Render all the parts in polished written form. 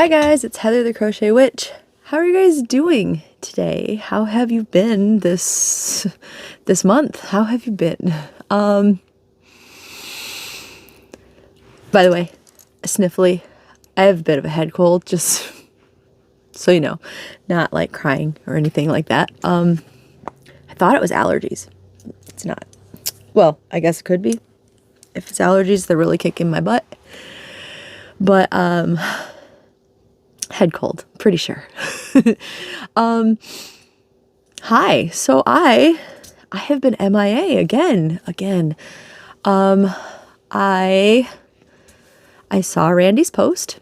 Hi guys, it's Heather the Crochet Witch. How are you guys doing today? How have you been this month? How have you been? By the way, sniffly. I have a bit of a head cold, just so you know, not like crying or anything like that. I thought it was allergies. It's not. Well, I guess it could be. If it's allergies, they're really kicking my butt. But head cold, pretty sure. Hi. So I have been MIA again. I saw Randy's post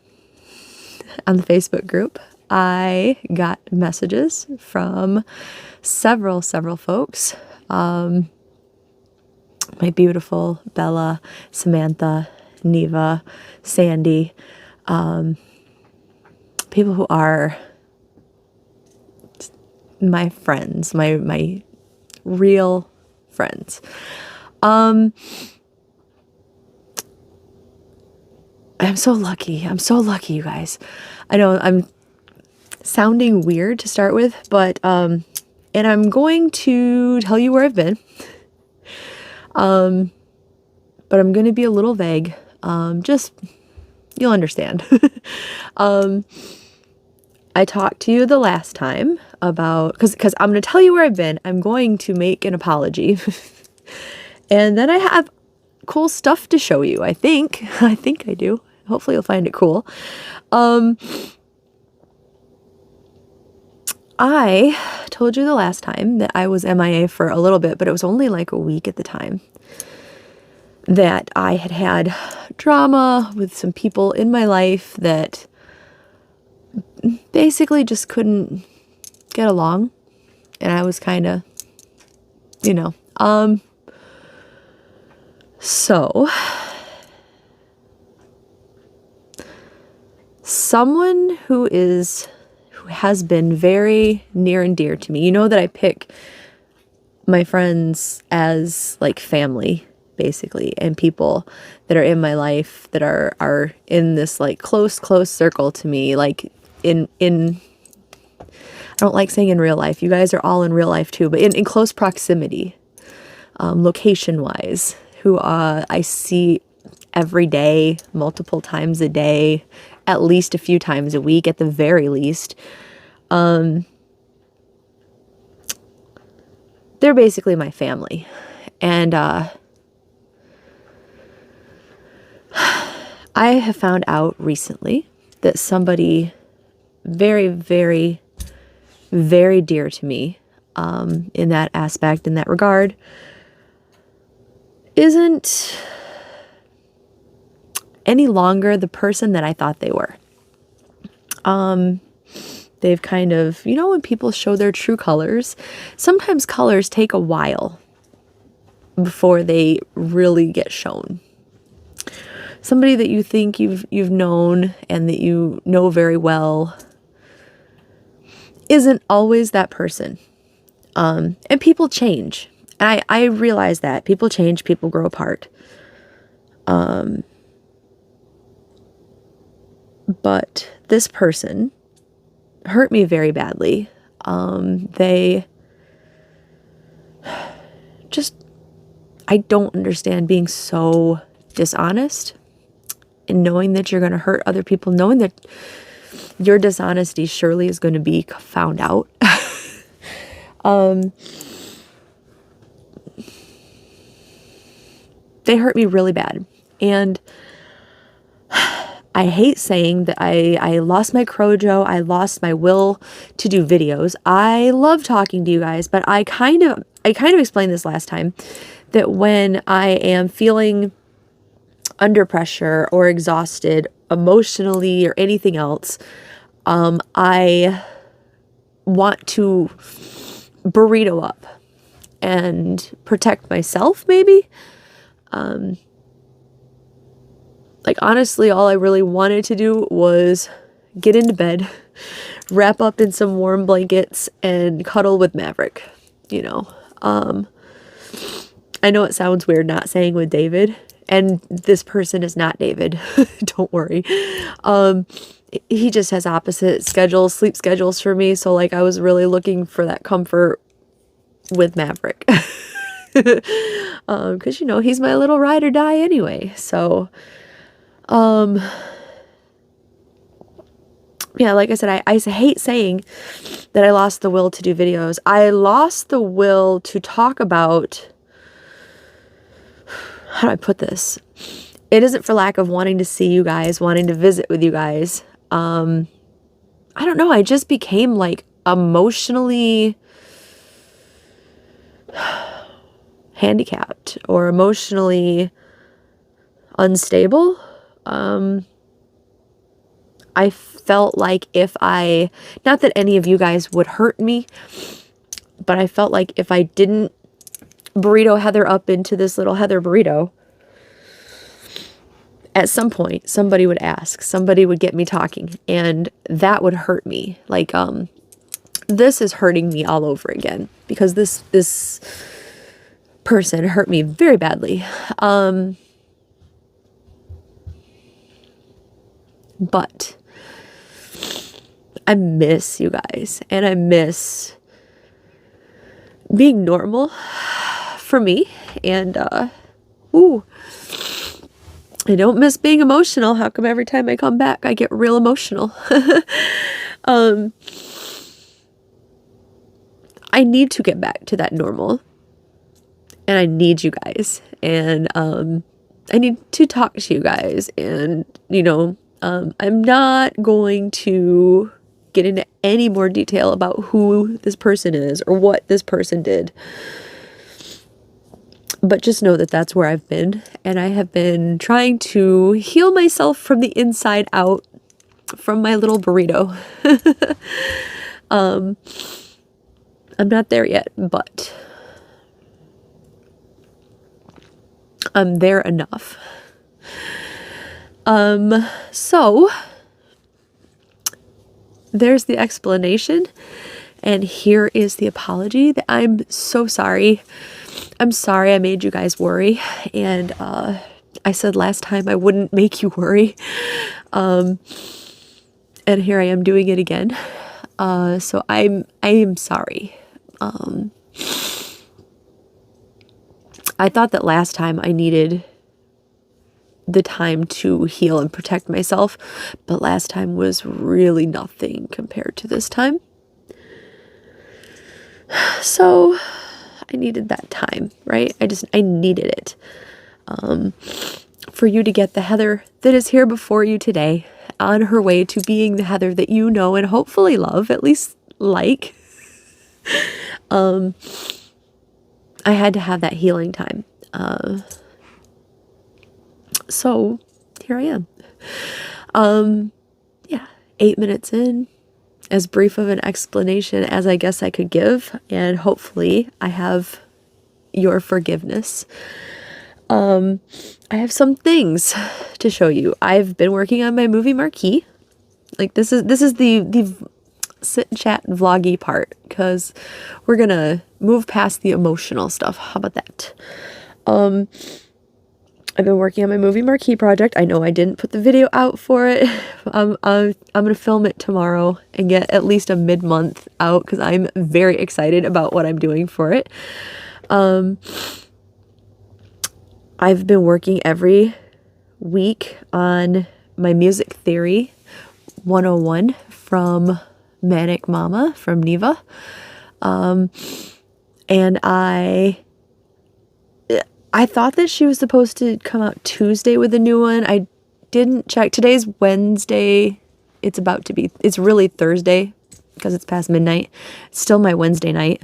on the Facebook group. I got messages from several folks. My beautiful Bella, Samantha, Neva, Sandy, people who are my friends, my real friends. I'm so lucky. I'm so lucky, you guys. I know I'm sounding weird to start with, but and I'm going to tell you where I've been. But I'm going to be a little vague. Just you'll understand. I talked to you the last time about, because I'm going to tell you where I've been. I'm going to make an apology. And then I have cool stuff to show you, I think. I do. Hopefully you'll find it cool. I told you the last time that I was MIA for a little bit, but it was only like a week at the time. That I had drama with some people in my life that basically just couldn't get along. And I was kind of, so someone who has been very near and dear to me. You know that I pick my friends as like family, basically, and people that are in my life that are in this like close circle to me, like in I don't like saying in real life. You guys are all in real life too, but in close proximity, location wise, who I see every day, multiple times a day, at least a few times a week, at the very least. They're basically my family. And I have found out recently that somebody very, very, very dear to me, in that aspect, in that regard, isn't any longer the person that I thought they were. They've kind of, when people show their true colors, sometimes colors take a while before they really get shown. Somebody that you think you've known and that you know very well isn't always that person. And people change. And I realize that. People change, people grow apart. But this person hurt me very badly. They just, I don't understand being so dishonest and knowing that you're going to hurt other people, knowing that your dishonesty surely is going to be found out. They hurt me really bad. And I hate saying that I lost my crojo, I lost my will to do videos. I love talking to you guys, but I kind of explained this last time, that when I am feeling under pressure or exhausted emotionally or anything else, I want to burrito up and protect myself, maybe. Like, honestly, all I really wanted to do was get into bed, wrap up in some warm blankets, and cuddle with Maverick, I know it sounds weird not saying with David, And this person is not David. Don't worry. He just has opposite schedules, sleep schedules for me. So like I was really looking for that comfort with Maverick. Because, you know, he's my little ride or die anyway. So, yeah, like I said, I hate saying that I lost the will to do videos. I lost the will to talk about, how do I put this? It isn't for lack of wanting to see you guys, wanting to visit with you guys. I don't know. I just became like emotionally handicapped or emotionally unstable. I felt like if I, not that any of you guys would hurt me, but I felt like if I didn't burrito Heather up into this little Heather burrito, at some point somebody would ask, somebody would get me talking, and that would hurt me. Like, this is hurting me all over again because this person hurt me very badly. But I miss you guys, and I miss being normal for me, and I don't miss being emotional. How come every time I come back I get real emotional? I need to get back to that normal, and I need you guys, and I need to talk to you guys, and you know, I'm not going to get into any more detail about who this person is or what this person did. But just know that that's where I've been. And I have been trying to heal myself from the inside out from my little burrito. I'm not there yet, but I'm there enough. So there's the explanation, and here is the apology. That I'm so sorry. I'm sorry I made you guys worry, and I said last time I wouldn't make you worry, and here I am doing it again. So I am sorry. I thought that last time I needed the time to heal and protect myself, but last time was really nothing compared to this time. So I needed that time, right? I needed it. For you to get the Heather that is here before you today, on her way to being the Heather that you know and hopefully love, at least like. I had to have that healing time. So here I am. Yeah, 8 minutes in, as brief of an explanation as I guess I could give, and hopefully I have your forgiveness. I have some things to show you. I've been working on my movie marquee. Like this is the sit and chat vloggy part, because we're gonna move past the emotional stuff. How about that? I've been working on my movie marquee project. I know I didn't put the video out for it. I'm gonna film it tomorrow and get at least a mid-month out, because I'm very excited about what I'm doing for it. I've been working every week on my music theory 101 from Manic Mama, from Neva. And I thought that she was supposed to come out Tuesday with a new one. I didn't check. Today's Wednesday. It's really Thursday because it's past midnight. It's still my Wednesday night.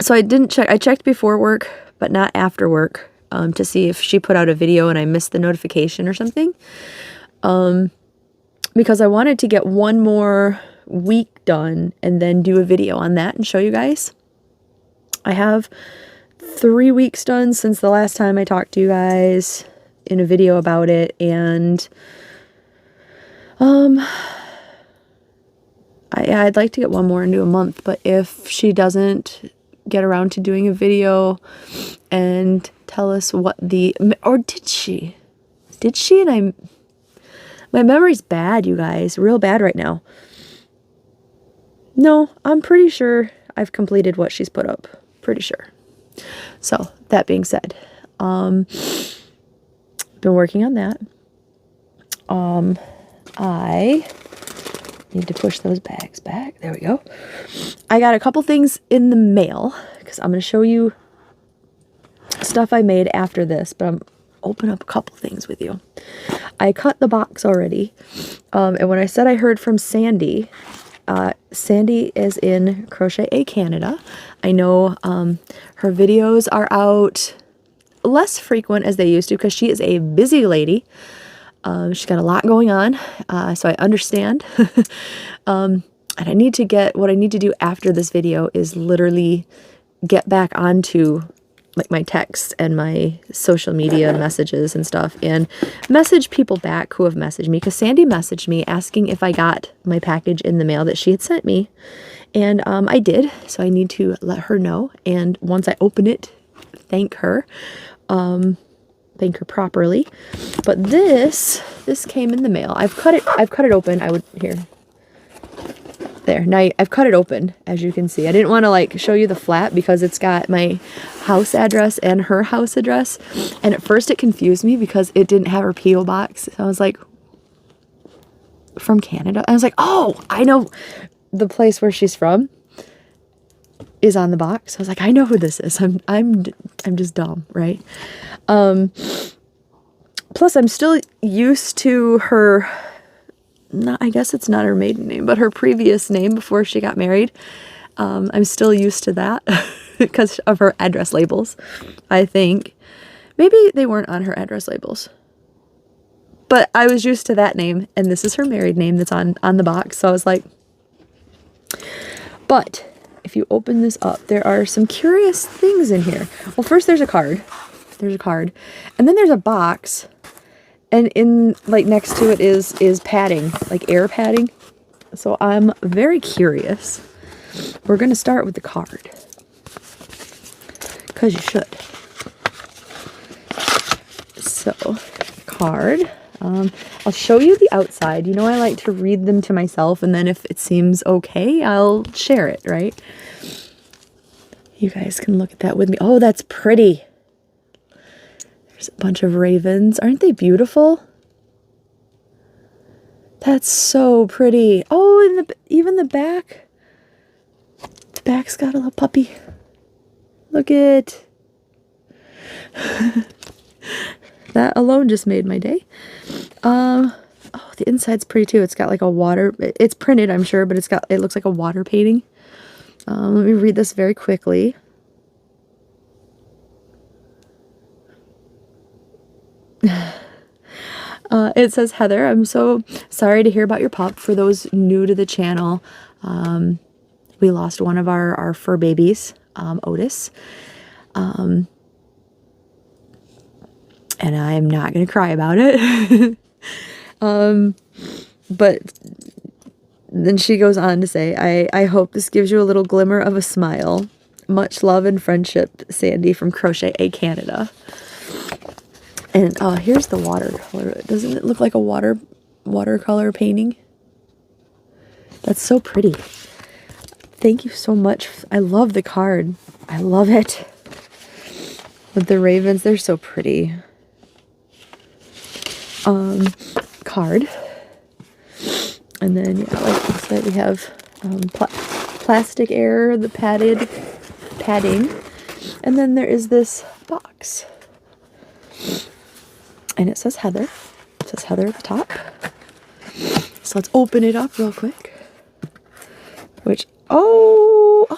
So I didn't check. I checked before work, but not after work, to see if she put out a video and I missed the notification or something. Because I wanted to get one more week done and then do a video on that and show you guys. I have 3 weeks done since the last time I talked to you guys in a video about it, and I'd like to get one more into a month, but if she doesn't get around to doing a video and tell us what the, or did she? Did she? And my memory's bad, you guys, real bad right now. No, I'm pretty sure I've completed what she's put up. Pretty sure. So that being said, been working on that. I need to push those bags back. There we go. I got a couple things in the mail because I'm going to show you stuff I made after this, but I'm open up a couple things with you. I cut the box already. And when I said I heard from Sandy, Sandy is in Crochet Canada. I know her videos are out less frequent as they used to because she is a busy lady. She's got a lot going on, so I understand. And I need to get, what I need to do after this video is literally get back onto like my text and my social media messages and stuff and message people back who have messaged me, because Sandy messaged me asking if I got my package in the mail that she had sent me, and I did, so I need to let her know, and once I open it, thank her properly. But this came in the mail. I've cut it open. There, now I've cut it open, as you can see. I didn't want to like show you the flap because it's got my house address and her house address. And at first it confused me because it didn't have her P.O. box. I was like, from Canada? I was like, oh, I know the place where she's from is on the box. I was like, I know who this is. I'm just dumb, right? Plus I'm still used to her, I guess it's not her maiden name, but her previous name before she got married. I'm still used to that because of her address labels, I think. Maybe they weren't on her address labels. But I was used to that name, and this is her married name that's on the box. So I was like, but if you open this up, there are some curious things in here. Well, first there's a card. There's a card. And then there's a box. And in, like, next to it is padding, like air padding. So I'm very curious. We're going to start with the card. Because you should. So, card. I'll show you the outside. You know, I like to read them to myself, and then if it seems okay, I'll share it, right? You guys can look at that with me. Oh, that's pretty. There's a bunch of ravens. Aren't they beautiful? That's so pretty. Oh, and even the back. The back's got a little puppy. Look at that alone just made my day. Oh, the inside's pretty too. It's got like a water, it's printed, I'm sure, but it looks like a water painting. Let me read this very quickly. It says, Heather, I'm so sorry to hear about your pup. For those new to the channel, we lost one of our fur babies, Otis. And I'm not going to cry about it. But then she goes on to say, I hope this gives you a little glimmer of a smile. Much love and friendship, Sandy from Crochet Canada. And here's the watercolor. Doesn't it look like a watercolor painting? That's so pretty. Thank you so much. I love the card. I love it. With the ravens, they're so pretty. Card. And then, yeah, like I said, we have plastic air, the padding. And then there is this box. And it says Heather. It says Heather at the top. So let's open it up real quick. Which, oh.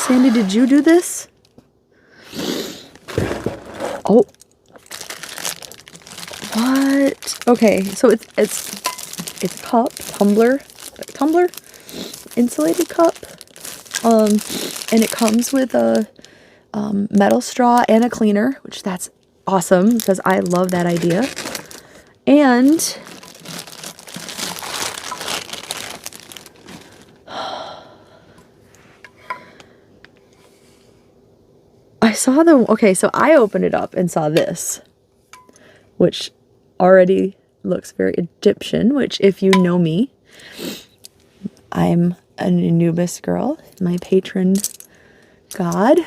Sandy, did you do this? Oh. What? Okay, so it's a cup, tumbler, insulated cup. And it comes with a metal straw and a cleaner, which that's awesome because I love that idea. And saw okay, so I opened it up and saw this, which already looks very Egyptian, which if you know me, I'm an Anubis girl, my patron god.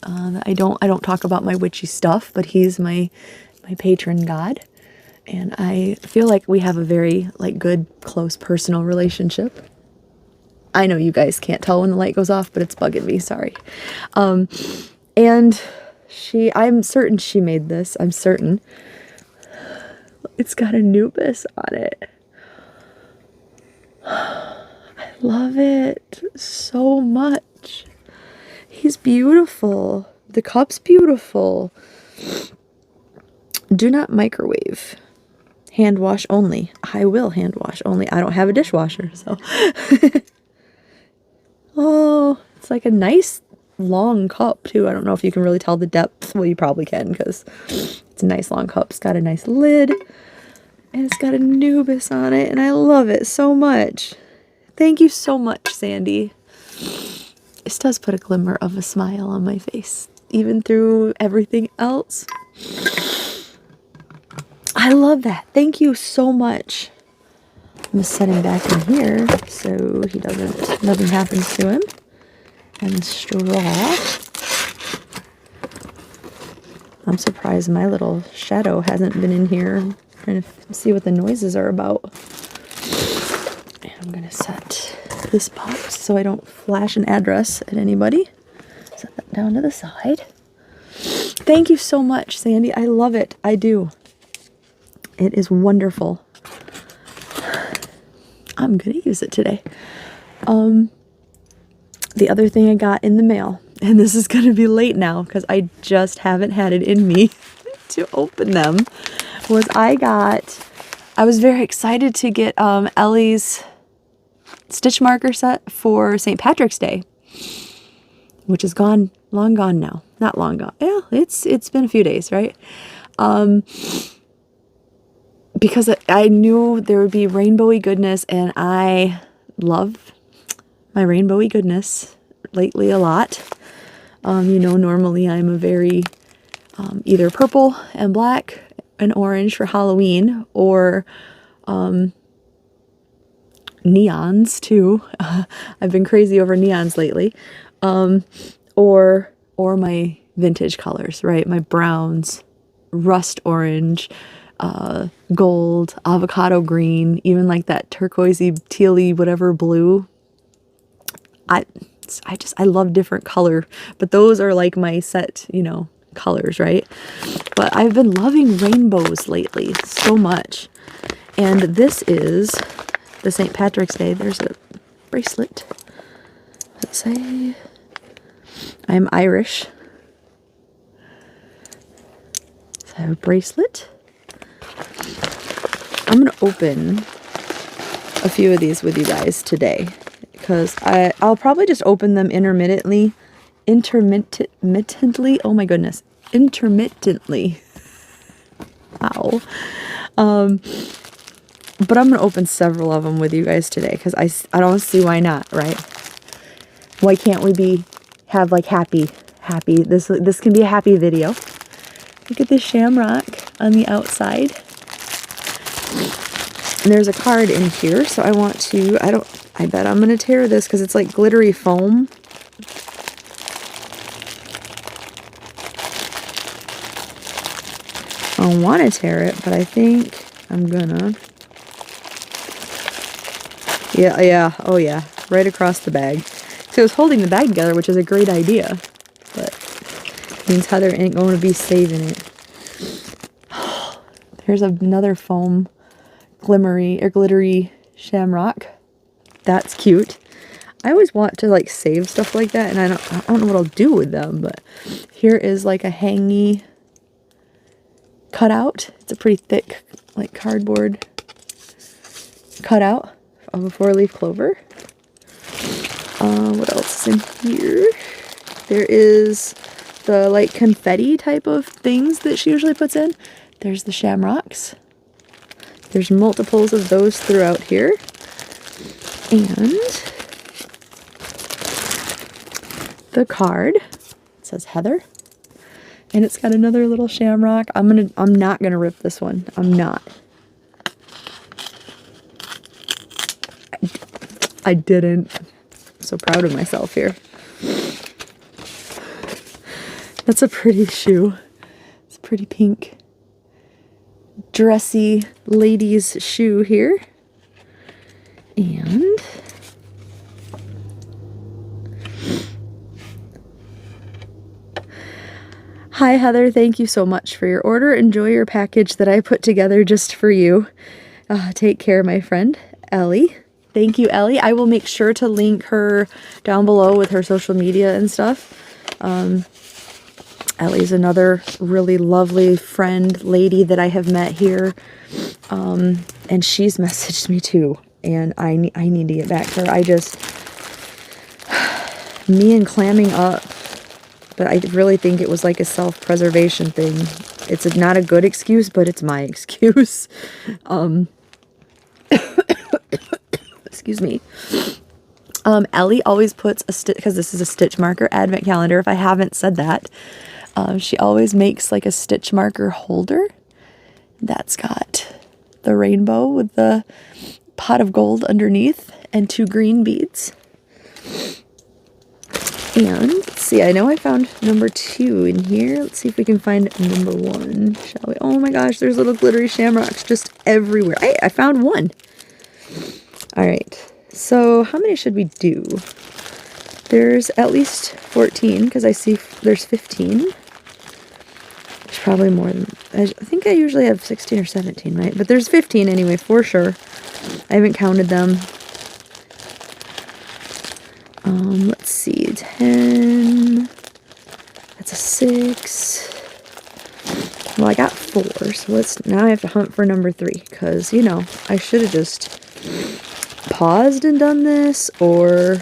I don't talk about my witchy stuff, but he's my patron god. And I feel like we have a very like good, close, personal relationship. I know you guys can't tell when the light goes off, but it's bugging me, sorry. And I'm certain she made this, I'm certain. It's got Anubis on it. I love it so much. He's beautiful. The cup's beautiful. Do not microwave. Hand wash only. I will hand wash only. I don't have a dishwasher, so. Oh, it's like a nice long cup too. I don't know if you can really tell the depth. Well, you probably can because it's a nice long cup. It's got a nice lid and it's got Anubis on it and I love it so much. Thank you so much, Sandy. This does put a glimmer of a smile on my face, even through everything else. I love that. Thank you so much. I'm gonna set him back in here so nothing happens to him. And straw. I'm surprised my little shadow hasn't been in here. I'm trying to see what the noises are about. And I'm gonna set this box so I don't flash an address at anybody. Set that down to the side. Thank you so much, Sandy. I love it. I do. It is wonderful. I'm gonna use it today. The other thing I got in the mail, and this is gonna be late now because I just haven't had it in me to open them, was I was very excited to get Ellie's stitch marker set for St. Patrick's Day, which is long gone now. Not long gone. Yeah, it's been a few days, right? Because I knew there would be rainbowy goodness, and I love my rainbowy goodness lately a lot. You know, normally I'm a very either purple and black and orange for Halloween, or neons too. I've been crazy over neons lately. Or my vintage colors, right? My browns, rust orange, gold, avocado green, even like that turquoisey, tealy, whatever blue. I love different color, but those are like my set, you know, colors, right? But I've been loving rainbows lately so much. And this is the St. Patrick's Day. There's a bracelet. Let's say I'm Irish. So I have a bracelet. I'm going to open a few of these with you guys today, because I'll probably just open them intermittently. Oh my goodness. Intermittently. Wow. But I'm going to open several of them with you guys today, because I don't see why not, right? Why can't we have like happy, this can be a happy video. Look at this shamrock on the outside. And there's a card in here, so I bet I'm going to tear this because it's like glittery foam. I want to tear it, but I think I'm gonna. Yeah, oh yeah, right across the bag. So I was holding the bag together, which is a great idea, but it means Heather ain't going to be saving it. There's another foam glittery shamrock. That's cute. I always want to like save stuff like that, and I don't know what I'll do with them, but here is like a hangy cutout. It's a pretty thick like cardboard cutout of a 4-leaf clover. What else is in here? There is the like confetti type of things that she usually puts in. There's the shamrocks. There's multiples of those throughout here. And the card, it says Heather. And it's got another little shamrock. I'm not gonna rip this one. I'm not. I didn't. I'm so proud of myself here. That's a pretty shoe. It's a pretty pink, dressy ladies shoe here. And hi Heather, thank you so much for your order. Enjoy your package that I put together just for you. Take care, my friend, Ellie. Thank you, Ellie. I will make sure to link her down below with her social media and stuff. Ellie's another really lovely friend, lady that I have met here. And she's messaged me too. And I need to get back to her. Me and clamming up, but I really think it was like a self-preservation thing. It's not a good excuse, but it's my excuse. Excuse me. Ellie always puts a stitch, because this is a stitch marker advent calendar, if I haven't said that. She always makes like a stitch marker holder that's got the rainbow with the pot of gold underneath and 2 green beads. And let's see, I know I found number 2 in here. Let's see if we can find number 1, shall we? Oh my gosh, there's little glittery shamrocks just everywhere. I found 1. All right, so how many should we do? There's at least 14, because I see there's 15. There's probably more than, I think I usually have 16 or 17, right? But there's 15 anyway, for sure. I haven't counted them. Let's see, 10. That's a 6. Well, I got 4, so now I have to hunt for number 3, because, you know, I should have just paused and done this, or I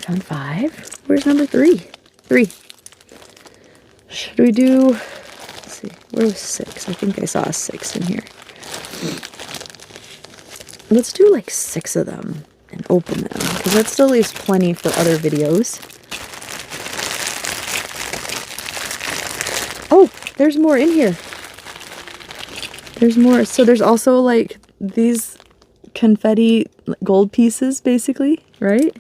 found 5. Where's number 3? 3. Should we do, let's see, where was 6? I think I saw a 6 in here. Let's do like 6 of them and open them, because that still leaves plenty for other videos. Oh, there's more in here. There's more. So there's also like these confetti gold pieces, basically, right?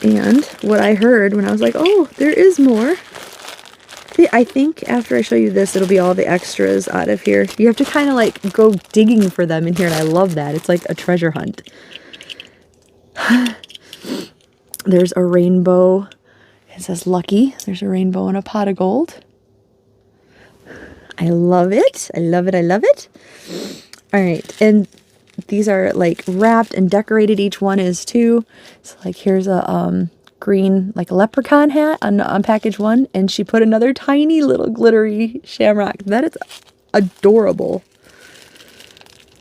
And what I heard when I was like, oh, there is more. I think after I show you this, it'll be all the extras out of here. You have to kind of like go digging for them in here, and I love that. It's like a treasure hunt. There's a rainbow. It says lucky. There's a rainbow and a pot of gold. I love it. I love it. I love it. All right. And these are like wrapped and decorated. Each one is too. So like here's a green like leprechaun hat on package 1, and she put another tiny little glittery shamrock. That is adorable.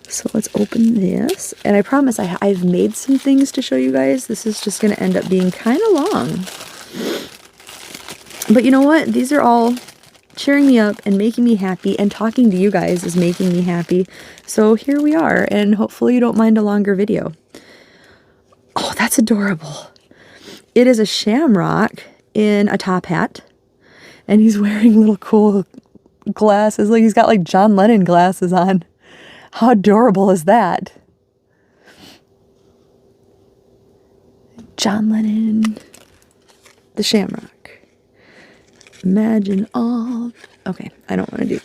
So let's open this, and I promise I've made some things to show you guys. This is just going to end up being kind of long, but you know what? These are all cheering me up and making me happy, and talking to you guys is making me happy. So here we are, and hopefully you don't mind a longer video. Oh, that's adorable. It is a shamrock in a top hat, and he's wearing little cool glasses. Like he's got like John Lennon glasses on. How adorable is that? John Lennon, the shamrock. Imagine all. Okay, I don't want to do.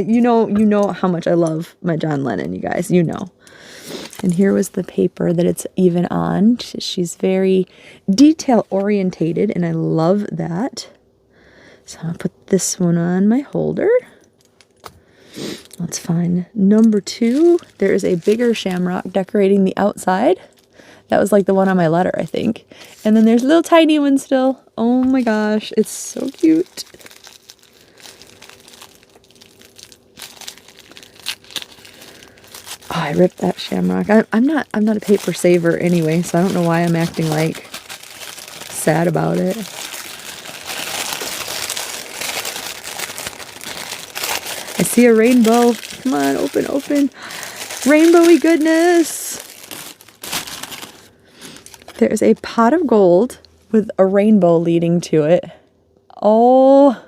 You know how much I love my John Lennon, you guys. You know. And here was the paper that it's even on. She's very detail orientated, and I love that. So I'll put this one on my holder. Let's find number 2. There is a bigger shamrock decorating the outside. That was like the one on my letter, I think. And then there's a little tiny one still. Oh my gosh, it's so cute. Oh, I ripped that shamrock. I'm not a paper saver anyway, so I don't know why I'm acting like sad about it. I see a rainbow. Come on, open, open. Rainbowy goodness. There's a pot of gold with a rainbow leading to it. Oh,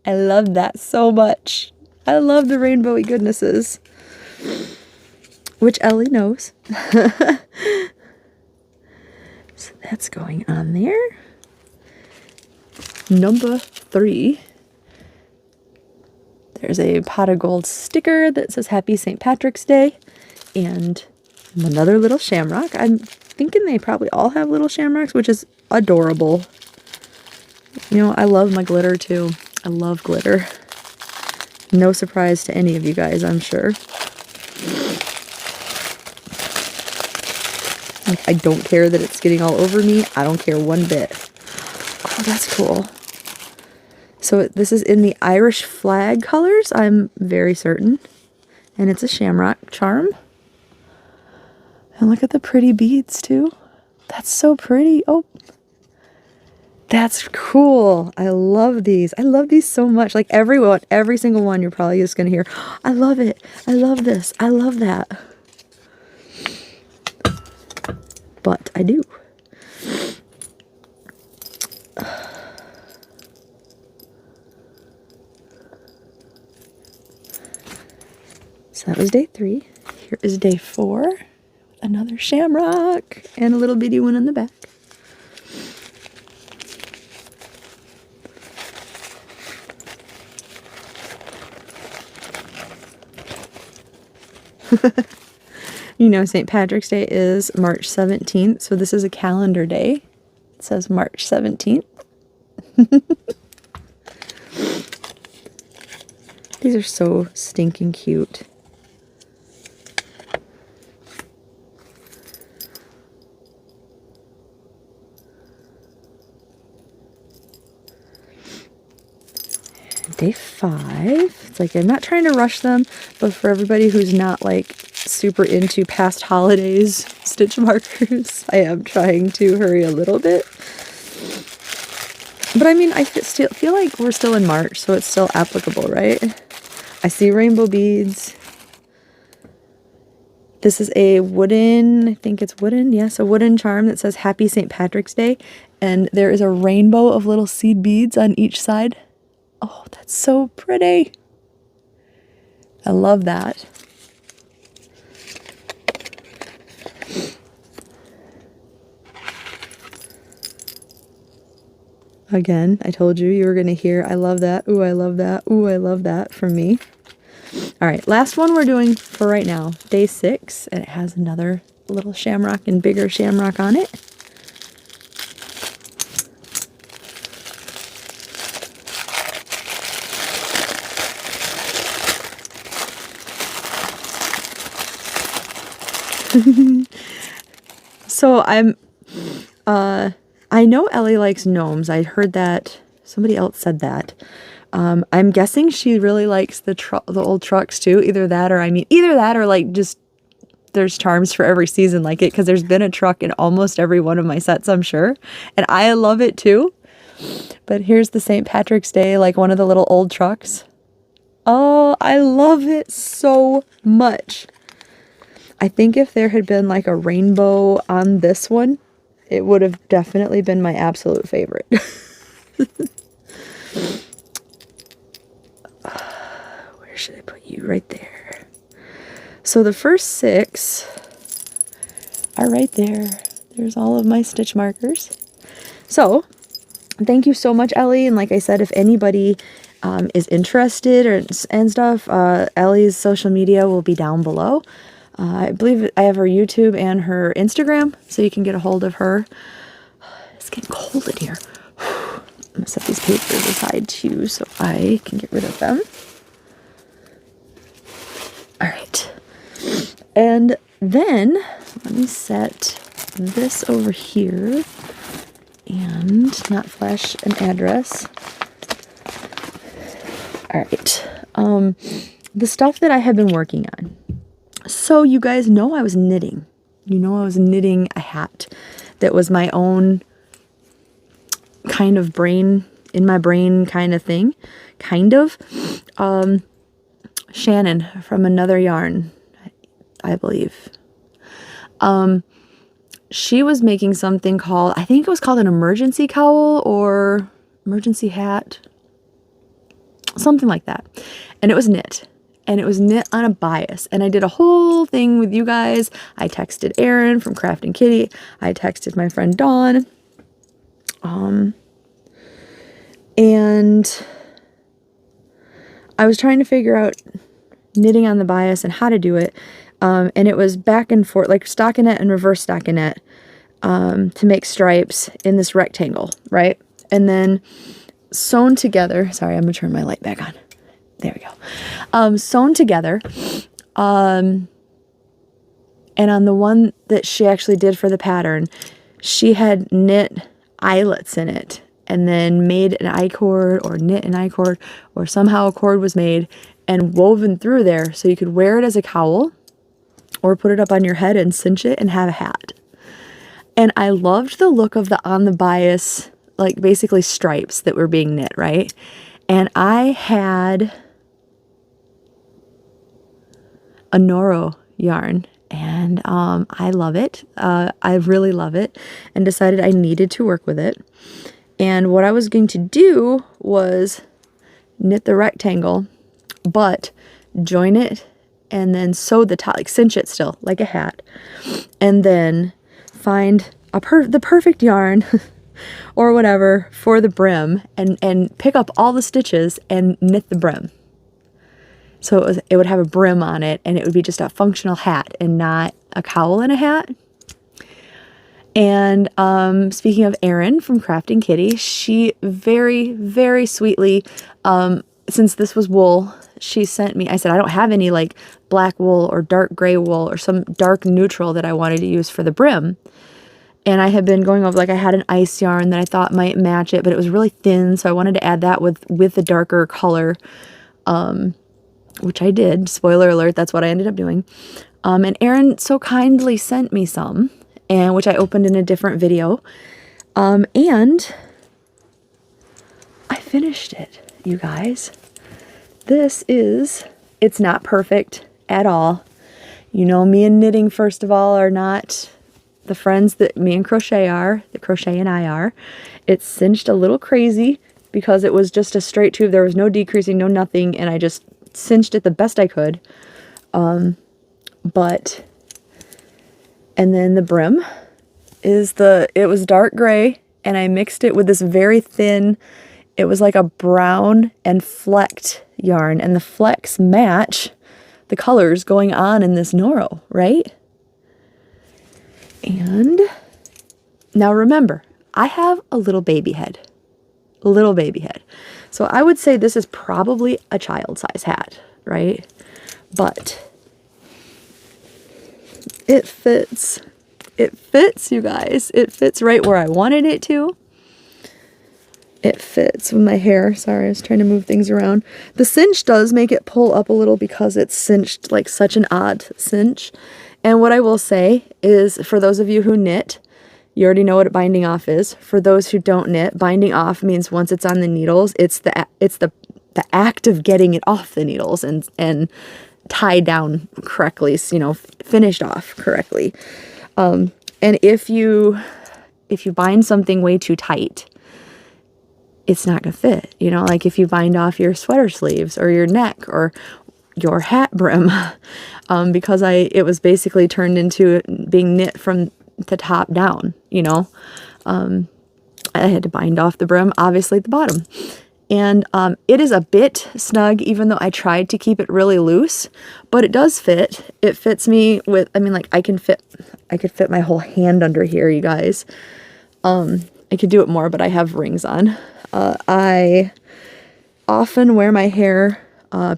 I love that so much. I love the rainbowy goodnesses, which Ellie knows. So that's going on there. Number 3. There's a pot of gold sticker that says Happy St. Patrick's Day. And another little shamrock. I'm thinking they probably all have little shamrocks, which is adorable. You know, I love my glitter too. I love glitter. No surprise to any of you guys, I'm sure. Like, I don't care that it's getting all over me. I don't care one bit. Oh, that's cool. So this is in the Irish flag colors, I'm very certain. And it's a shamrock charm. And look at the pretty beads too. That's so pretty. Oh, that's cool. I love these. I love these so much. Like every single one, you're probably just going to hear, I love it. I love this. I love that. But I do. So that was day 3. Here is day 4. Another shamrock and a little bitty one in the back. You know, St. Patrick's Day is March 17th, so this is a calendar day. It says March 17th. These are so stinking cute. Day 5. It's like I'm not trying to rush them, but for everybody who's not like super into past holidays stitch markers, I am trying to hurry a little bit. But I mean, I still feel like we're still in March, so it's still applicable, right? I see rainbow beads. This is a wooden, I think it's wooden, yes, a wooden charm that says Happy St. Patrick's Day, and there is a rainbow of little seed beads on each side. Oh, that's so pretty. I love that. Again, I told you you were going to hear, I love that, ooh, I love that, ooh, I love that from me. All right, last one we're doing for right now, day 6, and it has another little shamrock and bigger shamrock on it. So I know Ellie likes gnomes. I heard that somebody else said that. I'm guessing she really likes the old trucks too. Either that or like just there's charms for every season like it, because there's been a truck in almost every one of my sets, I'm sure. And I love it too. But here's the St. Patrick's Day, like one of the little old trucks. Oh, I love it so much. I think if there had been like a rainbow on this one, it would have definitely been my absolute favorite. Where should I put you? Right there. So the first 6 are right there. There's all of my stitch markers. So thank you so much, Ellie. And like I said, if anybody is interested and stuff, Ellie's social media will be down below. I believe I have her YouTube and her Instagram, so you can get a hold of her. It's getting cold in here. I'm going to set these papers aside too so I can get rid of them. All right. And then let me set this over here and not flash an address. All right. The stuff that I have been working on. So you guys know I was knitting. You know I was knitting a hat that was my own kind of in my brain kind of thing. Kind of. Shannon from Another Yarn, I believe. She was making something called, I think it was called an emergency cowl, or emergency hat, something like that. And it was knit. And it was knit on a bias. And I did a whole thing with you guys. I texted Erin from Crafting Kitty. I texted my friend Dawn. And I was trying to figure out knitting on the bias and how to do it. And it was back and forth, like stockinette and reverse stockinette, to make stripes in this rectangle, right? And then sewn together. Sorry, I'm gonna turn my light back on. There we go. Sewn together. And on the one that she actually did for the pattern, she had knit eyelets in it and then made an I-cord or knit an I-cord, or somehow a cord was made and woven through there so you could wear it as a cowl or put it up on your head and cinch it and have a hat. And I loved the look of the on the bias, like basically stripes that were being knit, right? And I had a Noro yarn, and I love it. I really love it, and decided I needed to work with it. And what I was going to do was knit the rectangle, but join it and then sew the top, like cinch it still like a hat, and then find the perfect yarn or whatever for the brim, and pick up all the stitches and knit the brim. So it would have a brim on it, and it would be just a functional hat and not a cowl and a hat. And speaking of Erin from Crafting Kitty, she very, very sweetly, since this was wool, she sent me, I said, I don't have any like black wool or dark gray wool or some dark neutral that I wanted to use for the brim. And I had been going over, like I had an ice yarn that I thought might match it, but it was really thin. So I wanted to add that with the darker color, which I did. Spoiler alert, that's what I ended up doing. And Erin so kindly sent me some, and which I opened in a different video. And I finished it, you guys. It's not perfect at all. You know, me and knitting, first of all, are not the friends that me and Crochet are, that Crochet and I are. It's cinched a little crazy because it was just a straight tube. There was no decreasing, no nothing, and I just cinched it the best I could. And then the brim it was dark gray, and I mixed it with this very thin, it was like a brown and flecked yarn, and the flecks match the colors going on in this Noro, right? And now remember, I have a little baby head. So I would say this is probably a child size hat, right? But it fits. It fits, you guys. It fits right where I wanted it to. It fits with my hair. Sorry, I was trying to move things around. The cinch does make it pull up a little because it's cinched like such an odd cinch. And what I will say is, for those of you who knit, you already know what binding off is. For those who don't knit, binding off means once it's on the needles, it's the act of getting it off the needles and tied down correctly, you know, finished off correctly. And if you bind something way too tight, it's not gonna fit. You know, like if you bind off your sweater sleeves or your neck or your hat brim, because it was basically turned into being knit from the top down, you know. I had to bind off the brim, obviously at the bottom. And it is a bit snug, even though I tried to keep it really loose, but it does fit. It fits me with, I mean, like I could fit my whole hand under here, you guys. I could do it more, but I have rings on. I often wear my hair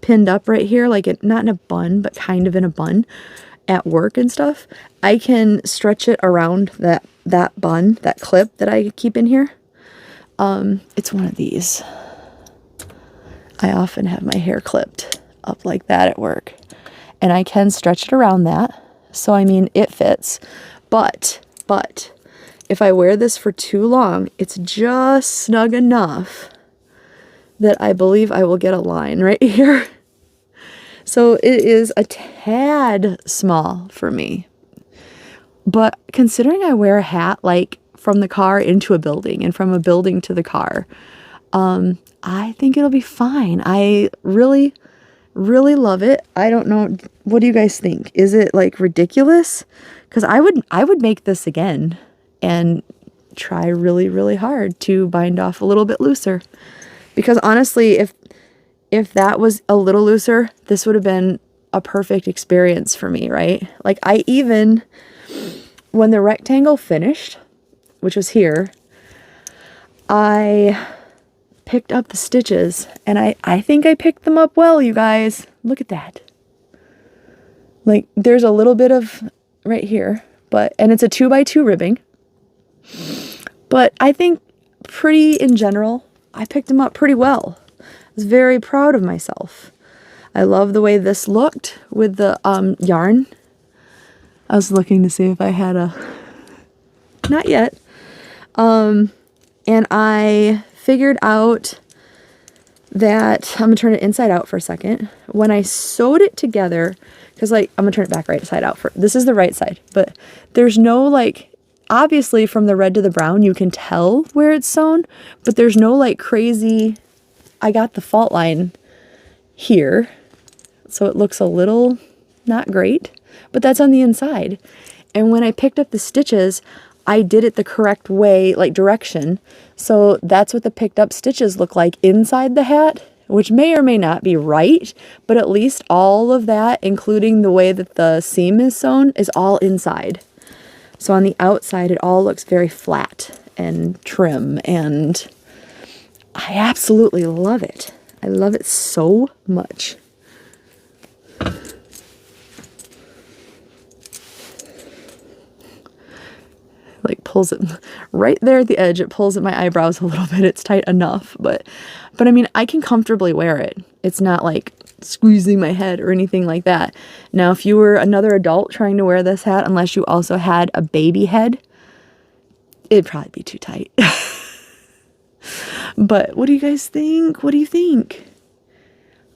pinned up right here, like not in a bun, but kind of in a bun at work and stuff. I can stretch it around that bun, that clip that I keep in here. It's one of these. I often have my hair clipped up like that at work, and I can stretch it around that. So, I mean, it fits, but if I wear this for too long, it's just snug enough that I believe I will get a line right here. So it is a tad small for me. But considering I wear a hat like from the car into a building and from a building to the car, I think it'll be fine. I really, really love it. I don't know. What do you guys think? Is it like ridiculous? Because I would make this again and try really, really hard to bind off a little bit looser. Because honestly, if that was a little looser, this would have been a perfect experience for me, right? Like when the rectangle finished, which was here, I picked up the stitches, and I think I picked them up well, you guys. Look at that. Like, there's a little bit of right here, and it's a 2x2 ribbing. But I think in general, I picked them up pretty well. I was very proud of myself. I love the way this looked with the yarn. I was looking to see if I had not yet. And I figured out that, I'm gonna turn it inside out for a second. When I sewed it together, because like, I'm gonna turn it back right side out. This is the right side, but there's no like, obviously from the red to the brown, you can tell where it's sewn, but there's no like crazy, I got the fault line here, so it looks a little not great, but that's on the inside. And when I picked up the stitches, I did it the correct way, like direction. So that's what the picked up stitches look like inside the hat, which may or may not be right, but at least all of that, including the way that the seam is sewn, is all inside. So on the outside, it all looks very flat and trim, and I absolutely love it. I love it so much. Like pulls it right there at the edge. It pulls at my eyebrows a little bit. It's tight enough, but I mean, I can comfortably wear it. It's not like squeezing my head or anything like that. Now, if you were another adult trying to wear this hat, unless you also had a baby head, it'd probably be too tight. But what do you guys think? What do you think?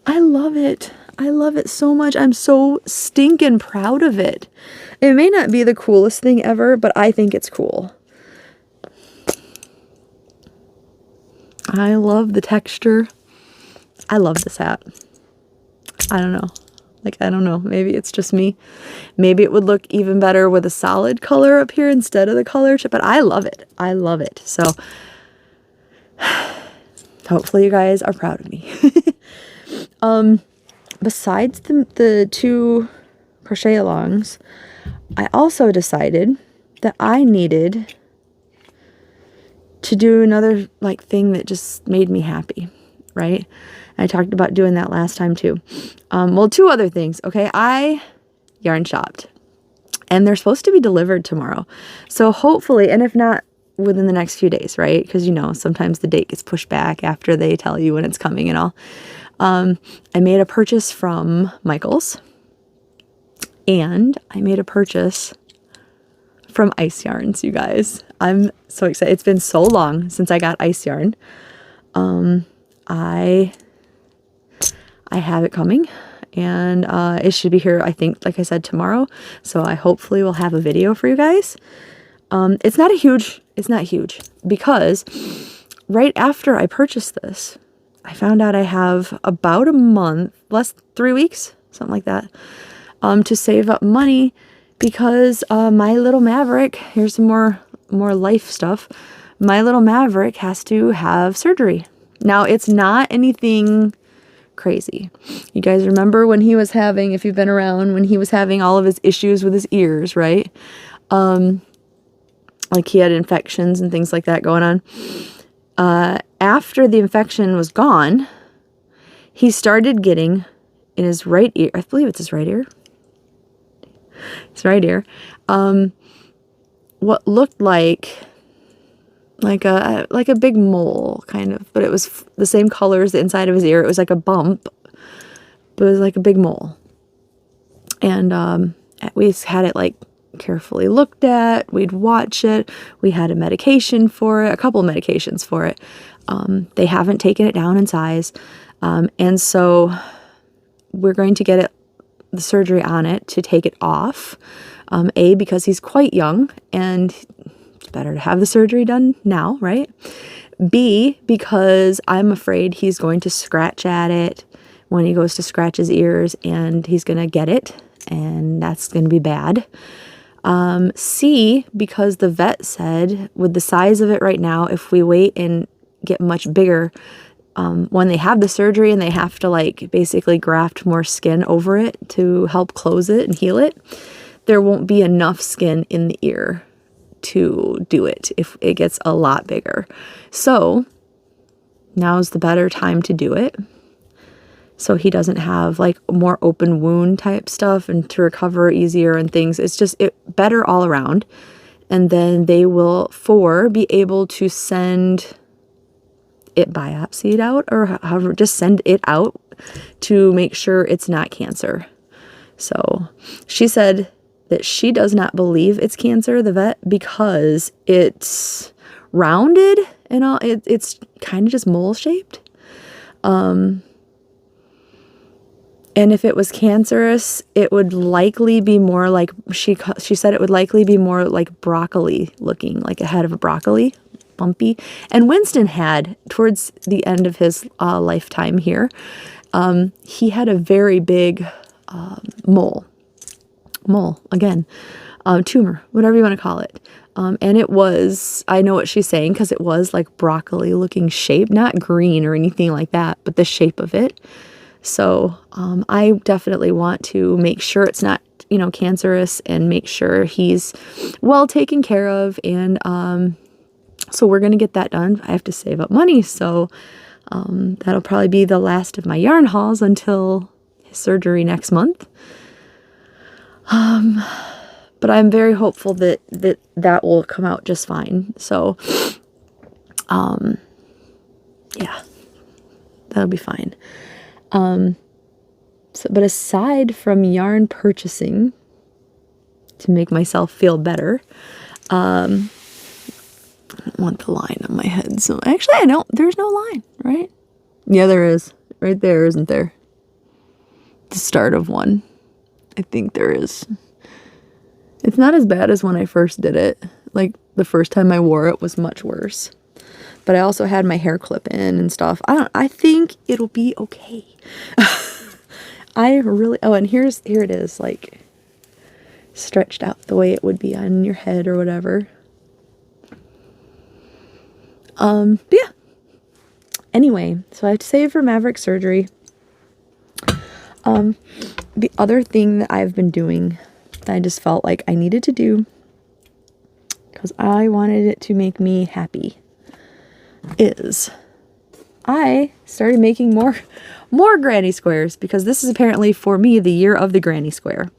I love it. I love it so much. I'm so stinking proud of it. It may not be the coolest thing ever, but I think it's cool. I love the texture. I love this hat. I don't know. Like, I don't know. Maybe it's just me. Maybe it would look even better with a solid color up here instead of the color, but I love it. I love it. So hopefully you guys are proud of me. Besides the two crochet alongs, I also decided that I needed to do another like thing that just made me happy, right? I talked about doing that last time too. Well, two other things. Okay, I yarn shopped, and they're supposed to be delivered tomorrow. So hopefully, and if not, within the next few days, right? Because you know, sometimes the date gets pushed back after they tell you when it's coming and all. I made a purchase from Michael's, and I made a purchase from Ice Yarns, you guys. I'm so excited. It's been so long since I got ice yarn. I have it coming, and it should be here, I think, like I said, tomorrow. So I hopefully will have a video for you guys. It's not huge, because right after I purchased this, I found out I have about a month, 3 weeks, something like that, to save up money, because my little Maverick, here's some more life stuff, my little Maverick has to have surgery. Now, it's not anything crazy. You guys remember when he was having, if you've been around, when he was having all of his issues with his ears, right? Like he had infections and things like that going on. After the infection was gone, he started getting in his right ear, I believe it's his right ear. His right ear. What looked like a big mole, kind of, but it was the same color as the inside of his ear. It was like a bump, but it was like a big mole. And we had it like carefully looked at. We'd watch it. We had a medication for it, a couple of medications for it. They haven't taken it down in size, and so we're going to get the surgery on it to take it off. Because he's quite young, and it's better to have the surgery done now, right? B, because I'm afraid he's going to scratch at it when he goes to scratch his ears and he's going to get it, and that's going to be bad. C, because the vet said with the size of it right now, if we wait and get much bigger, when they have the surgery and they have to like basically graft more skin over it to help close it and heal it, there won't be enough skin in the ear to do it if it gets a lot bigger. So now's the better time to do it, so he doesn't have like more open wound type stuff and to recover easier and things. It's just better all around. And then they will be able to send it biopsied out, or however, just send it out to make sure it's not cancer. So she said that she does not believe it's cancer, the vet, because it's rounded and all. It's kind of just mole shaped. And if it was cancerous, it would likely be more like, she said it would likely be more like broccoli looking, like a head of a broccoli, bumpy. And Winston had, towards the end of his lifetime here, he had a very big mole, again, tumor, whatever you want to call it. And it was, I know what she's saying, because it was like broccoli looking shape, not green or anything like that, but the shape of it. So I definitely want to make sure it's not, cancerous, and make sure he's well taken care of. And so we're going to get that done. I have to save up money. So that'll probably be the last of my yarn hauls until his surgery next month. But I'm very hopeful that will come out just fine. So, yeah, that'll be fine. But aside from yarn purchasing to make myself feel better, I don't want the line on my head. So actually, I don't. There's no line, right? Yeah, there is. Right there, isn't there? The start of one. I think there is. It's not as bad as when I first did it. Like, the first time I wore it was much worse. But I also had my hair clip in and stuff. I think it'll be okay. And here it is, like, stretched out the way it would be on your head or whatever. But yeah. Anyway, so I have to save for Maverick surgery. The other thing that I've been doing that I just felt like I needed to do, because I wanted it to make me happy, is I started making more granny squares, because this is apparently for me the year of the granny square.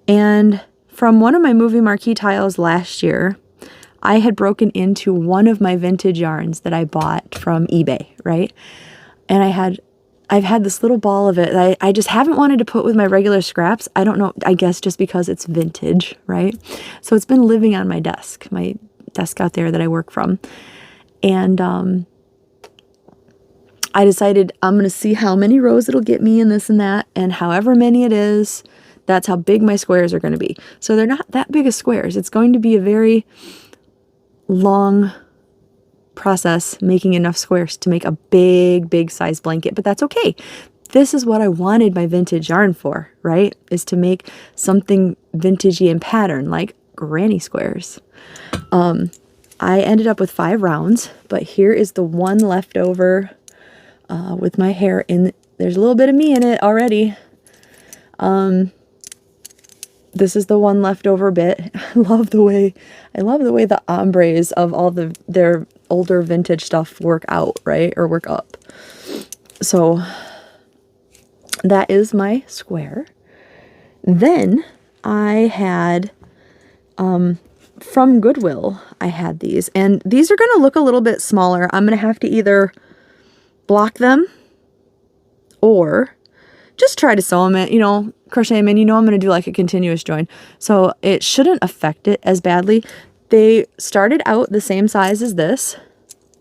And from one of my movie marquee tiles last year, I had broken into one of my vintage yarns that I bought from eBay, right? And I've had this little ball of it that I just haven't wanted to put with my regular scraps. I don't know, I guess just because it's vintage, right? So it's been living on my desk out there that I work from. And I decided I'm going to see how many rows it'll get me and this and that. And however many it is, that's how big my squares are going to be. So they're not that big of squares. It's going to be a very long process making enough squares to make a big size blanket, but that's okay. This is what I wanted my vintage yarn for, right? Is to make something vintagey in pattern, like granny squares. I ended up with 5 rounds, but here is the one left over with my hair in. There's a little bit of me in it already. This is the one leftover bit. I love the way the ombres of all their older vintage stuff work out, right? Or work up. So that is my square. Then I had, from Goodwill, I had these. And these are going to look a little bit smaller. I'm going to have to either block them or just try to sew them in, crochet them in. I'm going to do like a continuous join. So it shouldn't affect it as badly. They started out the same size as this.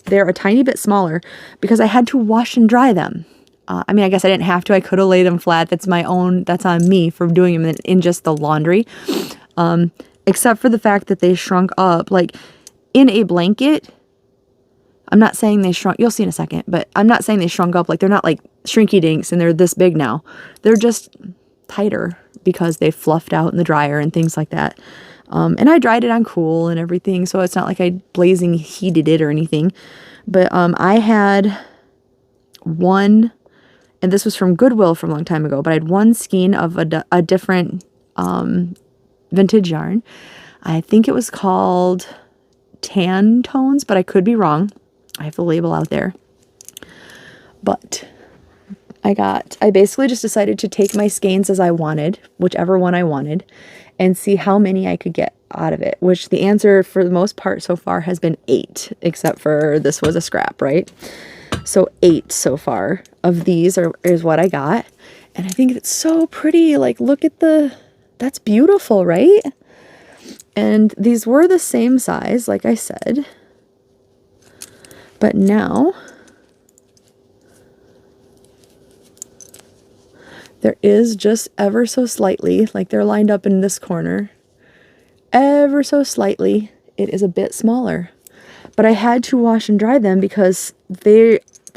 They're a tiny bit smaller because I had to wash and dry them. I guess I didn't have to. I could have laid them flat. That's on me for doing them in just the laundry. Except for the fact that they shrunk up. Like, in a blanket, I'm not saying they shrunk, you'll see in a second, but I'm not saying they shrunk up. Like they're not like shrinky dinks and they're this big now. They're just tighter because they fluffed out in the dryer and things like that. And I dried it on cool and everything, so it's not like I blazing heated it or anything. But I had one, and this was from Goodwill from a long time ago, but I had one skein of a different vintage yarn. I think it was called Tan Tones, but I could be wrong. I have the label out there. But I basically just decided to take my skeins as I wanted, whichever one I wanted, and see how many I could get out of it, which the answer for the most part so far has been 8, except for this was a scrap, right? So 8 so far of these is what I got. And I think it's so pretty. Like, look at that's beautiful, right? And these were the same size, like I said. But now there is just ever so slightly, like they're lined up in this corner, ever so slightly, it is a bit smaller. But I had to wash and dry them because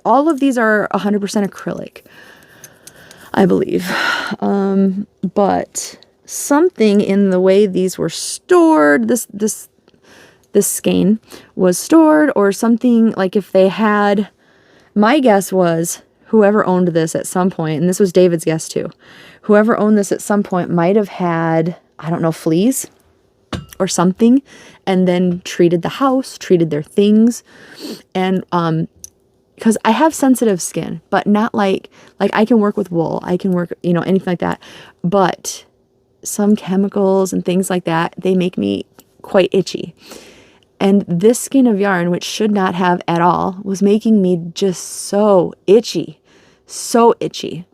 all of these are 100% acrylic, I believe. But something in the way these were stored, this skein was stored, or something, like if they had, my guess was whoever owned this at some point, and this was David's guess too, whoever owned this at some point might have had, I don't know, fleas or something, and then treated the house, treated their things. And because I have sensitive skin, but not like I can work with wool, I can work, anything like that, but some chemicals and things like that, they make me quite itchy. And this skein of yarn, which should not have at all, was making me just so itchy. So itchy.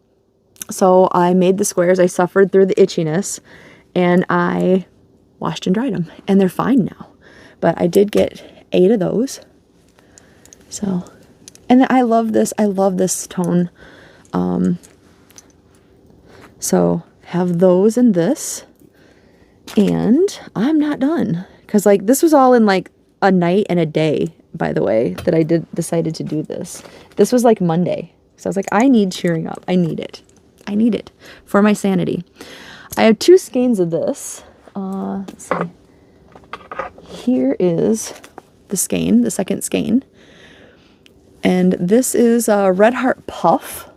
So I made the squares. I suffered through the itchiness. And I washed and dried them. And they're fine now. But I did get 8 of those. So, and I love this. I love this tone. So have those and this. And I'm not done. Because this was all in a night and a day, by the way, that I decided to do this. This was Monday. So I was like, I need cheering up. I need it. I need it for my sanity. I have 2 skeins of this. Let's see. Here is the skein, the second skein. And this is a Red Heart Puff.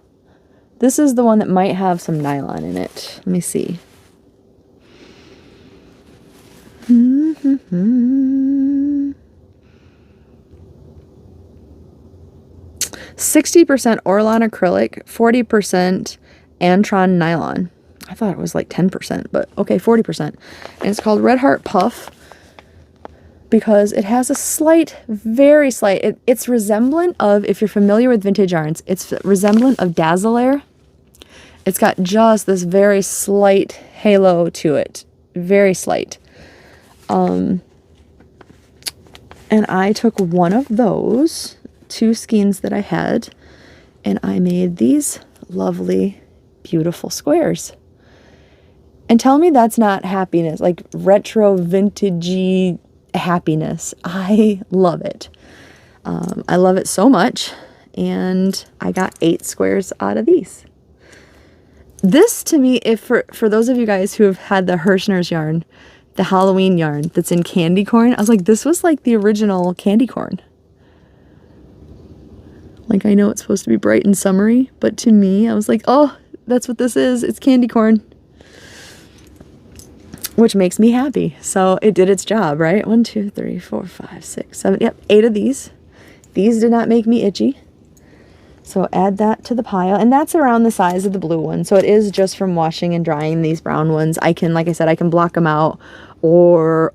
This is the one that might have some nylon in it. Let me see. 60% Orlon acrylic, 40% Antron nylon. I thought it was 10%, but okay, 40%. And it's called Red Heart Puff because it has a slight, very slight, it's resemblant of, if you're familiar with vintage yarns, it's resemblant of Dazzler. It's got just this very slight halo to it. Very slight. And I took one of those 2 skeins that I had, and I made these lovely, beautiful squares. And tell me that's not happiness, retro, vintagey happiness. I love it. I love it so much, and I got 8 squares out of these. This, to me, if for those of you guys who have had the Hirschner's yarn, the Halloween yarn that's in candy corn, I was like, this was the original candy corn. I know it's supposed to be bright and summery, but to me, I was like, oh, that's what this is. It's candy corn. Which makes me happy. So it did its job, right? 1, 2, 3, 4, 5, 6, 7. Yep, 8 of these. These did not make me itchy. So add that to the pile. And that's around the size of the blue one. So it is just from washing and drying these brown ones. I can, like I said, I can block them out. Or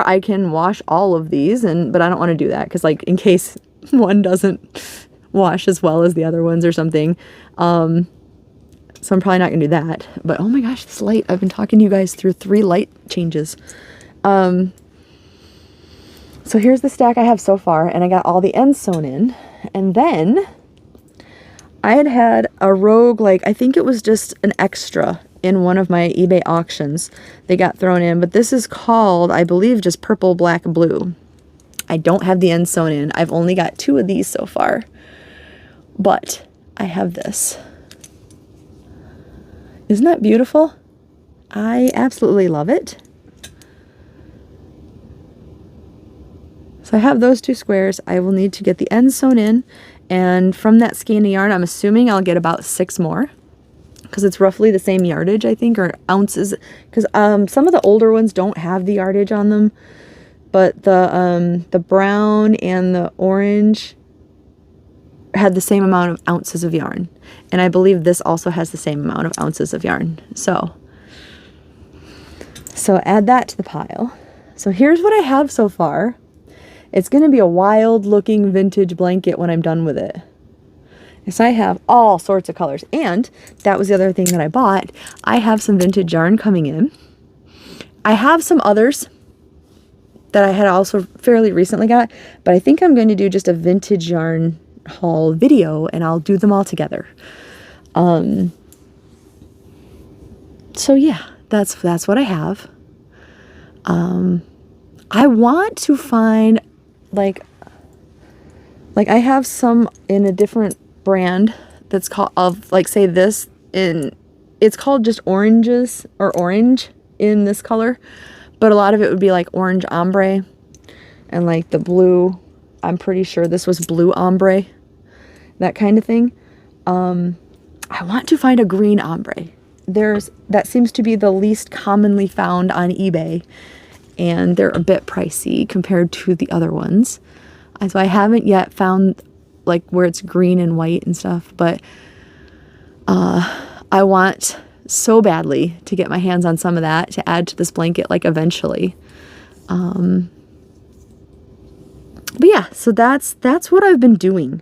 I can wash all of these. But I don't want to do that. Because in case one doesn't wash as well as the other ones or something. So I'm probably not going to do that. But oh my gosh, this light. I've been talking to you guys through 3 light changes. So here's the stack I have so far. And I got all the ends sewn in. And then I had a rogue, I think it was just an extra in one of my eBay auctions. They got thrown in. But this is called, I believe, just purple, black, blue. I don't have the ends sewn in. I've only got 2 of these so far, but I have this. Isn't that beautiful? I absolutely love it. So I have those 2 squares. I will need to get the ends sewn in, and from that skein of yarn, I'm assuming I'll get about 6 more, because it's roughly the same yardage, I think, or ounces, because some of the older ones don't have the yardage on them, but the brown and the orange had the same amount of ounces of yarn, and I believe this also has the same amount of ounces of yarn. So add that to the pile. So here's what I have so far. It's going to be a wild looking vintage blanket when I'm done with it. Yes, I have all sorts of colors, and that was the other thing that I bought. I have some vintage yarn coming in. I have some others that I had also fairly recently got, but I think I'm going to do just a vintage yarn haul video, and I'll do them all together. So yeah, that's what I have. I want to find like I have some in a different brand that's called, of like, say this, in it's called just oranges or orange in this color, but a lot of it would be like orange ombre, and like the blue, I'm pretty sure this was blue ombre, that kind of thing. I want to find a green ombre. That seems to be the least commonly found on eBay, and they're a bit pricey compared to the other ones. So I haven't yet found like where it's green and white and stuff, but I want so badly to get my hands on some of that to add to this blanket, like, eventually. But yeah, so that's what I've been doing,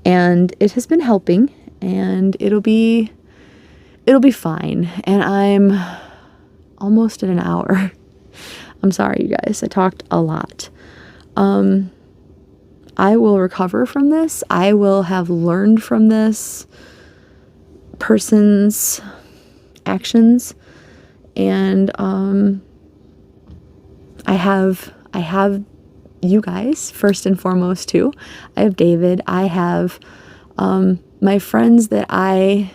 and it has been helping, and it'll be fine. And I'm almost at an hour. I'm sorry, you guys, I talked a lot. I will recover from this. I will have learned from this person's actions, and I have you guys first and foremost too. I have David. I have my friends that I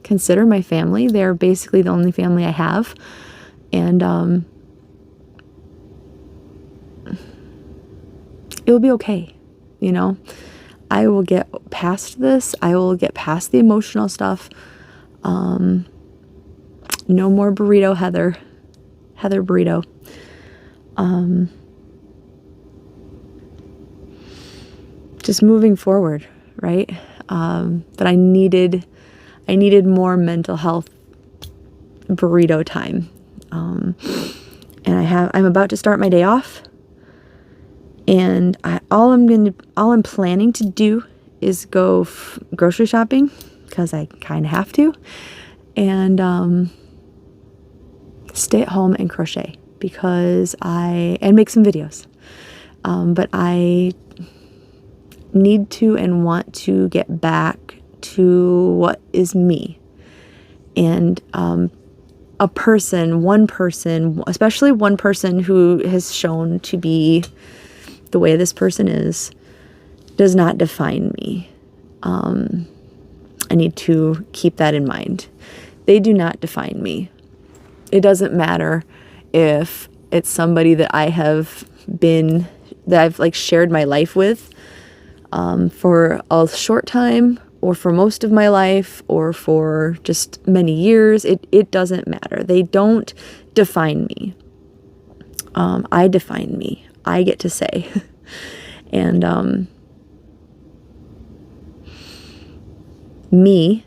consider my family. They're basically the only family I have, and it'll be okay, you know. I will get past this. I will get past the emotional stuff. No more burrito Heather burrito. Just moving forward, right? But I needed more mental health burrito time. And I'm about to start my day off. And all I'm planning to do is go grocery shopping, because I kind of have to, and stay at home and crochet, and make some videos. But I need to and want to get back to what is me, and one person, especially one person who has shown to be the way this person is, does not define me. I need to keep that in mind. They do not define me. It doesn't matter if it's somebody that I've like shared my life with for a short time, or for most of my life, or for just many years. It doesn't matter. They don't define me. I define me. I get to say. And me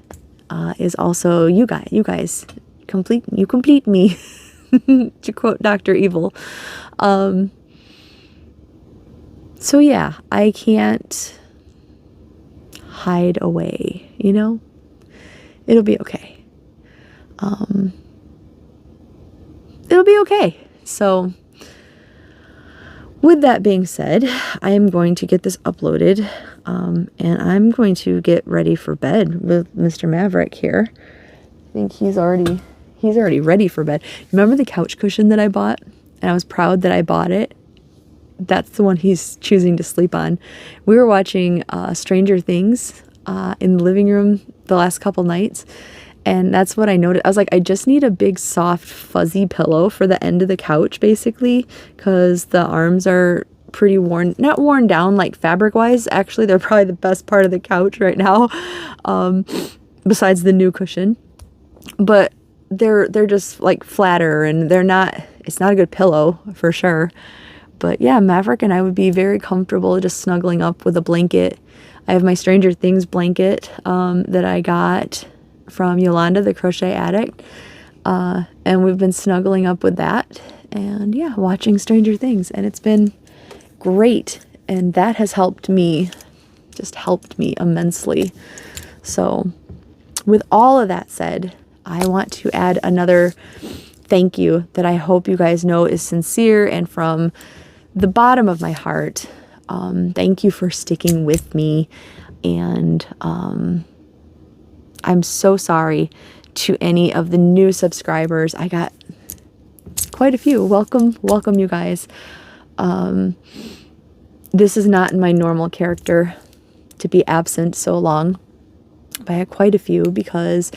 is also you guys. You guys complete me, to quote Dr. Evil. So yeah, I can't hide away, you know? It'll be okay. It'll be okay. So with that being said, I am going to get this uploaded, and I'm going to get ready for bed with Mr. Maverick here. I think he's already ready for bed. Remember the couch cushion that I bought? And I was proud that I bought it that's the one he's choosing to sleep on. We were watching Stranger Things in the living room the last couple nights, and that's what I noticed. I was like, I just need a big, soft, fuzzy pillow for the end of the couch, basically, because the arms are pretty worn, not worn down like fabric-wise. Actually, they're probably the best part of the couch right now, besides the new cushion. But they're just like flatter, and it's not a good pillow for sure. But yeah, Maverick and I would be very comfortable just snuggling up with a blanket. I have my Stranger Things blanket that I got from Yolanda, the crochet addict. And we've been snuggling up with that and yeah, watching Stranger Things. And it's been great. And that has helped me immensely. So with all of that said, I want to add another thank you that I hope you guys know is sincere and from the bottom of my heart. Thank you for sticking with me. And I'm so sorry to any of the new subscribers. I got quite a few. Welcome you guys. This is not in my normal character to be absent so long. But I had quite a few because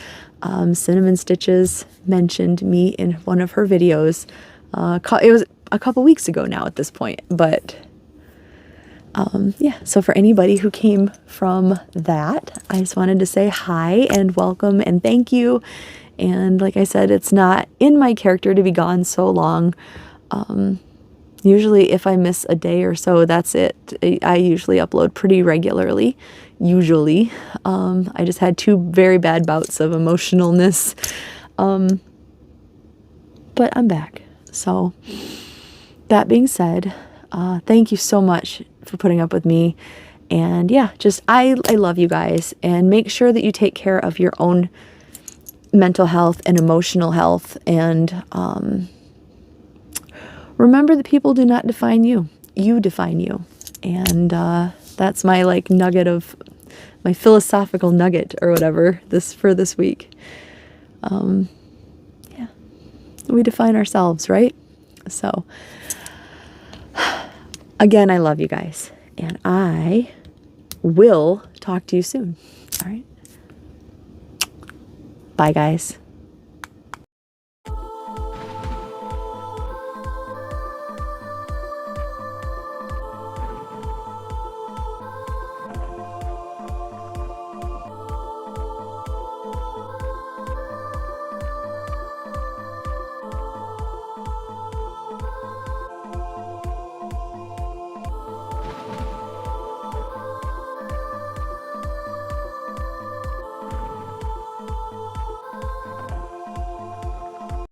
Cinnamon Stitches mentioned me in one of her videos. It was a couple weeks ago now at this point, but yeah, so for anybody who came from that, I just wanted to say hi and welcome and thank you. And like I said, it's not in my character to be gone so long. Usually if I miss a day or so, that's it. I usually upload pretty regularly. Usually. I just had 2 very bad bouts of emotionalness. But I'm back. So that being said, thank you so much for putting up with me. And yeah, just I love you guys, and make sure that you take care of your own mental health and emotional health. And remember that people do not define you. You define you. And that's my nugget of my philosophical nugget or whatever for this week. Yeah, we define ourselves, right? So again, I love you guys, and I will talk to you soon. All right. Bye, guys.